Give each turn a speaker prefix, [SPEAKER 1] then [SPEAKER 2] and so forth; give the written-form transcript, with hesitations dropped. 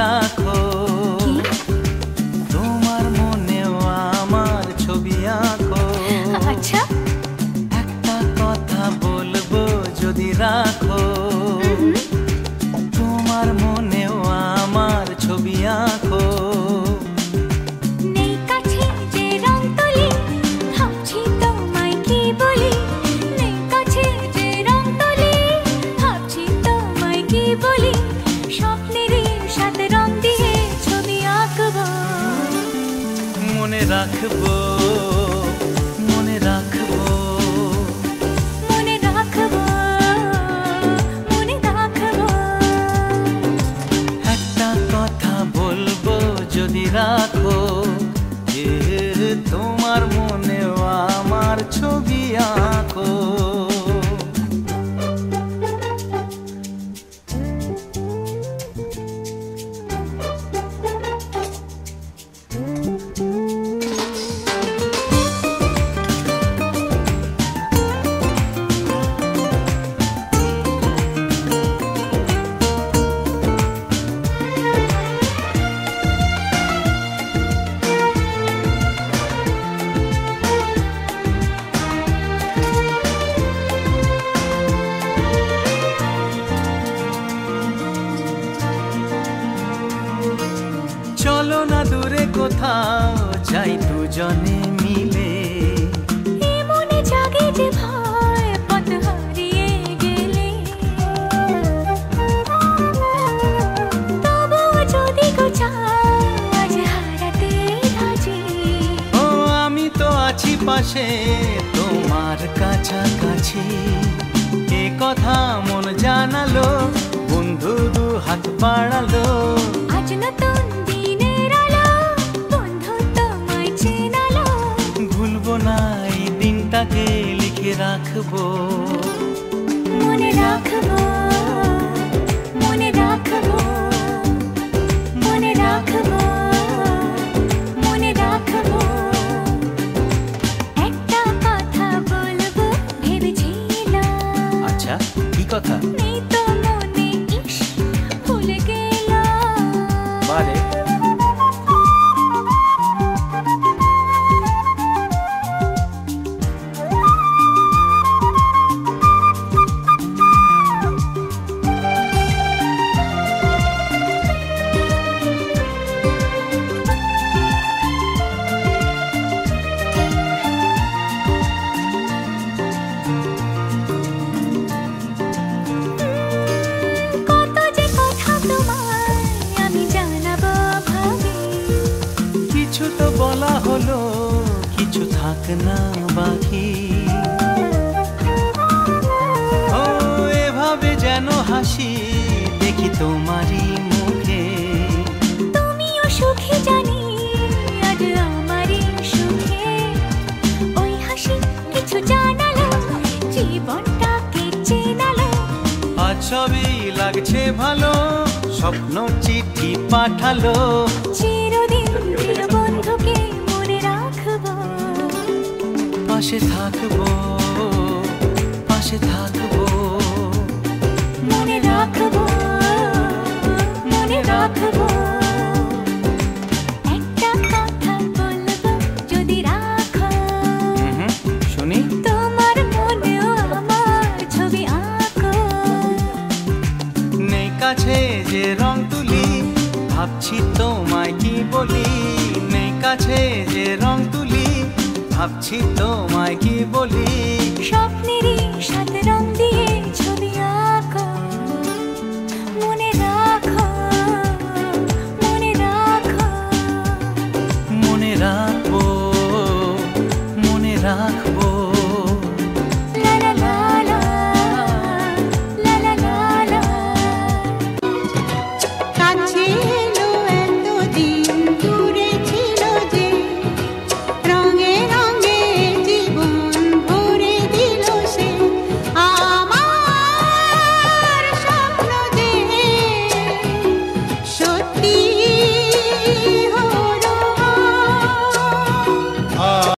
[SPEAKER 1] রাখো তোমার মনেও আমার ছবি আঁকো।
[SPEAKER 2] আচ্ছা,
[SPEAKER 1] একটা কথা বলবো যদি রাখো তোমার মনেও আমার ছবি আঁকো।
[SPEAKER 2] নেই কাছে যে রং তুলি ভাবছি তোমায় কি বলি, নেই কাছে যে রং তুলি ভাবছি তোমায় কি বলি। স্বপ্নেরই সাথে রং দিয়ে ছবি আঁকবো,
[SPEAKER 1] মনে রাখবো মনে রাখবো
[SPEAKER 2] মনে রাখবো মনে রাখবো।
[SPEAKER 1] একটা কথা বলবো যদি রাখো যে তোমার মনেও আমার ছবি আঁকো। চলো না দূরে কোথাও যাই দুজনে মিলে,
[SPEAKER 2] মনে জাগে যে ভয় পথ হারিয়ে গেলে। তবুও যদি গো চাও আজ হারাতে রাজি,
[SPEAKER 1] ও আমি তো আছি পাশে তোমার কাছাকাছি। এ কথা মন জানালো বন্ধু দু হাত বাড়ালো।
[SPEAKER 2] আজ নতুন দিনের আলো বন্ধু তোমায় চেনালো।
[SPEAKER 1] ভুলবো না এই দিনটাকে লিখে রাখবো,
[SPEAKER 2] মনে রাখবো মনে রাখবো মনে রাখবো মনে রাখবো। একটা কথা বলবো ভেবেছিলাম,
[SPEAKER 1] আচ্ছা কি কথা?
[SPEAKER 2] নেই তো মনে ইস ভুলে গেলাম।
[SPEAKER 1] বারে
[SPEAKER 2] কত যে কথা তোমায় আমি জানাবো ভাবি,
[SPEAKER 1] কিছু তো বলা হলো কিছু থাক না বাকি। ও এভাবে যেন হাসি দেখি তোমারই মুখে।
[SPEAKER 2] তুমিও সুখী জানি আজ আমারই সুখে। ওই হাসি কিছু জানালো জীবনটাকে চেনালো।
[SPEAKER 1] আজ সবই লাগছে ভালো স্বপ্ন চিঠি পাঠালো।
[SPEAKER 2] চিরদিন প্রিয় বন্ধুকে মনে রাখবো,
[SPEAKER 1] পাশে থাকবো পাশে থাকবো
[SPEAKER 2] মনে রাখবো মনে রাখবো। একটা কথা বলবো যদি রাখো,
[SPEAKER 1] শুনি
[SPEAKER 2] তোমার মনেও আমার ছবি আঁকো।
[SPEAKER 1] নেই কাছে যে রং তুলি ভাবছি তোমায় কি বলি। নেই কাছে যে রং তুলি ভাবছি তোমায় কি বলি।
[SPEAKER 2] স্বপ্নেরই সাথে রং দিয়ে ছবি আঁকো, মনে রাখো মনে রাখো
[SPEAKER 1] মনে রাখবো মনে রাখবো।
[SPEAKER 2] লা লা লা লা লা লা লা লা।
[SPEAKER 3] কাছে এলো এতদিন দূরে ছিল টিপ